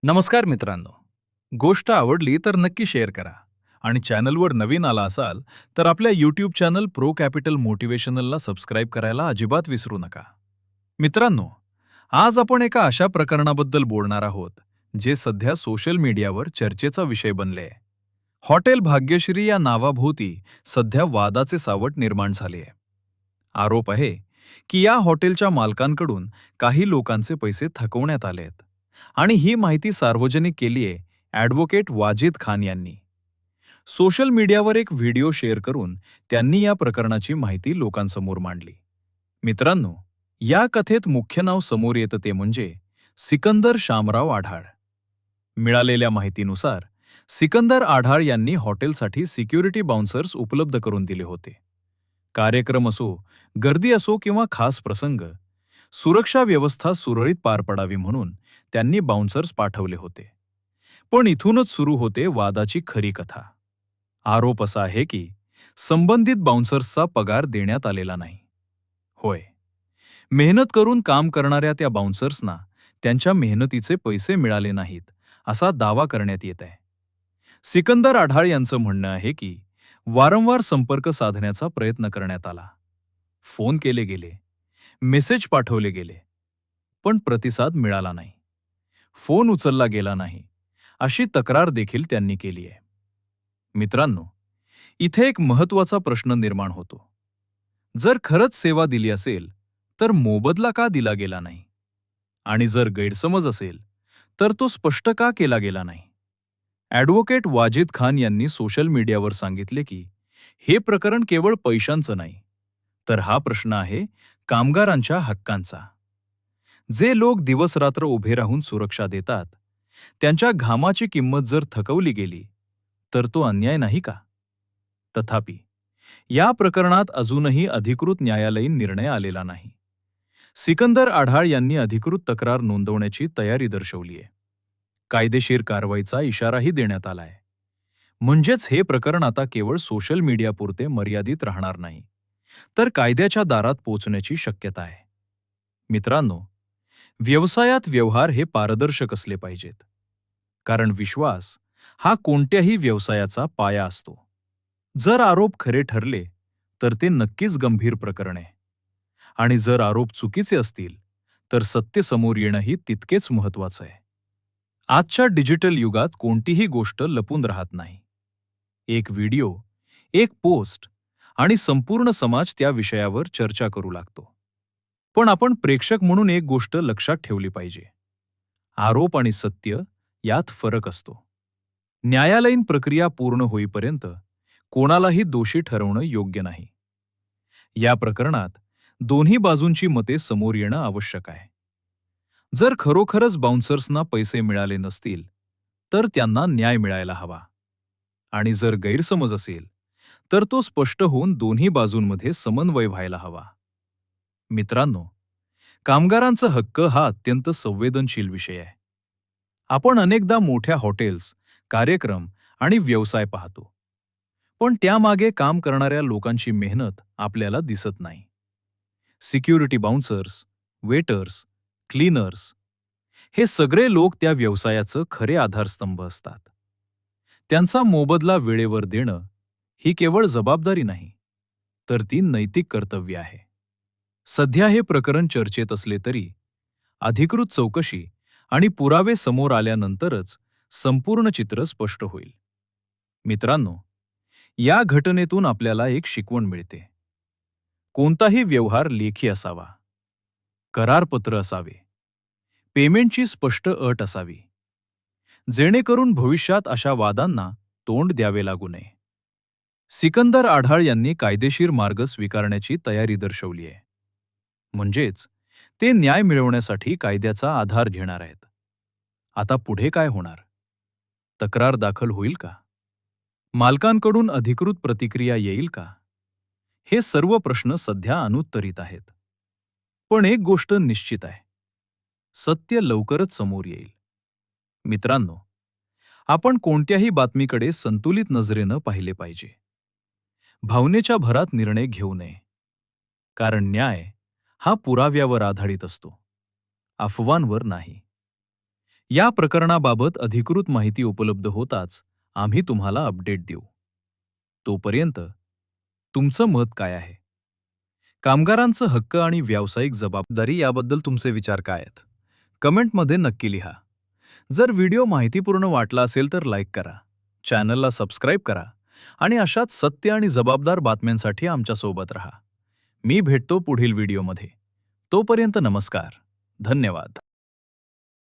नमस्कार मित्रांनो. गोष्ट आवडली तर नक्की शेअर करा आणि चॅनलवर नवीन आला असाल तर आपल्या यूट्यूब चॅनल प्रो कॅपिटल मोटिवेशनलला सबस्क्राईब करायला अजिबात विसरू नका. मित्रांनो, आज आपण एका अशा प्रकरणाबद्दल बोलणार आहोत जे सध्या सोशल मीडियावर चर्चेचा विषय बनले आहे. हॉटेल भाग्यश्री या नावाभोवती सध्या वादाचे सावट निर्माण झाले आहे. आरोप आहे की या हॉटेलच्या मालकांकडून काही लोकांचे पैसे थकवण्यात आलेत आणि ही माहिती सार्वजनिक केली आहे ॲडव्होकेट वाजिद खान यांनी. सोशल मीडियावर एक व्हिडिओ शेअर करून त्यांनी या प्रकरणाची माहिती लोकांसमोर मांडली. मित्रांनो, या कथेत मुख्य नाव समोर येतं ते म्हणजे सिकंदर शामराव आढाळ. मिळालेल्या माहितीनुसार सिकंदर आढाळ यांनी हॉटेलसाठी सिक्युरिटी बाउन्सर्स उपलब्ध करून दिले होते. कार्यक्रम असो, गर्दी असो किंवा खास प्रसंग, सुरक्षा व्यवस्था सुरळीत पार पडावी म्हणून त्यांनी बाउन्सर्स पाठवले होते. पण इथूनच सुरू होते वादाची खरी कथा. आरोप असा आहे की संबंधित बाउन्सर्सचा पगार देण्यात आलेला नाही. होय, मेहनत करून काम करणाऱ्या त्या बाउन्सर्सना त्यांच्या मेहनतीचे पैसे मिळाले नाहीत असा दावा करण्यात येत आहे. सिकंदर आढाळ यांचं म्हणणं आहे की वारंवार संपर्क साधण्याचा प्रयत्न करण्यात आला. फोन केले गेले, मेसेज पाठवले गेले, पण प्रतिसाद मिळाला नाही. फोन उचलला गेला नाही, अशी तक्रार देखील त्यांनी केली आहे. मित्रांनो, इथे एक महत्त्वाचा प्रश्न निर्माण होतो. जर खरंच सेवा दिली असेल, तर मोबदला का दिला गेला नाही? आणि जर गैरसमज असेल, तर तो स्पष्ट का केला गेला नाही? ॲडव्होकेट वाजिद खान यांनी सोशल मीडियावर सांगितले की हे प्रकरण केवळ पैशांचं नाही, तर हा प्रश्न आहे कामगारांच्या हक्कांचा. जे लोक दिवसरात्र उभे राहून सुरक्षा देतात, त्यांच्या घामाची किंमत जर थकवली गेली, तर तो अन्याय नाही का? तथापि, या प्रकरणात अजूनही अधिकृत न्यायालयीन निर्णय आलेला नाही. सिकंदर आढाळ यांनी अधिकृत तक्रार नोंदवण्याची तयारी दर्शवली आहे. कायदेशीर कारवाईचा इशाराही देण्यात आलाय. म्हणजेच हे प्रकरण आता केवळ सोशल मीडियापुरते मर्यादित राहणार नाही, तर कायद्याच्या दारात पोहोचण्याची शक्यता आहे. मित्रांनो, व्यवसायात व्यवहार हे पारदर्शक असले पाहिजेत. कारण विश्वास हा कोणत्याही व्यवसायाचा पाया असतो. जर आरोप खरे ठरले, तर ते नक्कीच गंभीर प्रकरण आहे. आणि जर आरोप चुकीचे असतील, तर सत्य समोर येणंही तितकेच महत्त्वाचं आहे. आजच्या डिजिटल युगात कोणतीही गोष्ट लपून राहत नाही. एक व्हिडिओ, एक पोस्ट आणि संपूर्ण समाज त्या विषयावर चर्चा करू लागतो. पण आपण प्रेक्षक म्हणून एक गोष्ट लक्षात ठेवली पाहिजे. आरोप आणि सत्य यात फरक असतो. न्यायालयीन प्रक्रिया पूर्ण होईपर्यंत कोणालाही दोषी ठरवणं योग्य नाही. या प्रकरणात दोन्ही बाजूंची मते समोर येणं आवश्यक आहे. जर खरोखरच बाउन्सर्सना पैसे मिळाले नसतील, तर त्यांना न्याय मिळायला हवा. आणि जर गैरसमज असेल, तर तो स्पष्ट होऊन दोन्ही बाजूंमध्ये समन्वय व्हायला हवा. मित्रांनो, कामगारांचा हक्क हा अत्यंत संवेदनशील विषय आहे. आपण अनेकदा मोठ्या हॉटेल्स, कार्यक्रम आणि व्यवसाय पाहतो. पण त्यामागे काम करणाऱ्या लोकांची मेहनत आपल्याला दिसत नाही. सिक्युरिटी बाउन्सर्स, वेटर्स, क्लीनर्स हे सगळे लोक त्या व्यवसायाचं खरे आधारस्तंभ असतात. त्यांचा मोबदला वेळेवर देणं ही केवळ जबाबदारी नाही, तर ती नैतिक कर्तव्य आहे. सध्या हे प्रकरण चर्चेत असले तरी अधिकृत चौकशी आणि पुरावे समोर आल्यानंतरच संपूर्ण चित्र स्पष्ट होईल. मित्रांनो, या घटनेतून आपल्याला एक शिकवण मिळते. कोणताही व्यवहार लेखी असावा, करारपत्र असावे, पेमेंटची स्पष्ट अट असावी, जेणेकरून भविष्यात अशा वादांना तोंड द्यावे लागू नये. सिकंदर आढाळ यांनी कायदेशीर मार्ग स्वीकारण्याची तयारी दर्शवली आहे. म्हणजेच ते न्याय मिळवण्यासाठी कायद्याचा आधार घेणार आहेत. आता पुढे काय होणार? तक्रार दाखल होईल का? मालकांकडून अधिकृत प्रतिक्रिया येईल का? हे सर्व प्रश्न सध्या अनुत्तरित आहेत. पण एक गोष्ट निश्चित आहे, सत्य लवकरच समोर येईल. मित्रांनो, आपण कोणत्याही बातमीकडे संतुलित नजरेनं पाहिले पाहिजे. भावनेच्या भरात निर्णय घेऊ नये. कारण न्याय हा पुराव्यावर आधारित असतो, अफवांवर नाही. या प्रकरणाबाबत अधिकृत माहिती उपलब्ध होताच आम्ही तुम्हाला अपडेट देऊ. तोपर्यंत तुमचं मत काय आहे? कामगारांचं हक्क आणि व्यावसायिक जबाबदारी याबद्दल तुमचे विचार काय आहेत? कमेंटमध्ये नक्की लिहा. जर व्हिडिओ माहितीपूर्ण वाटला असेल तर लाईक करा, चॅनलला सबस्क्राईब करा आणि अशाच सत्य आणि जबाबदार बातम्यांसाठी आमच्यासोबत राहा. मी भेटतो पुढील व्हिडिओमध्ये. तोपर्यंत नमस्कार. धन्यवाद.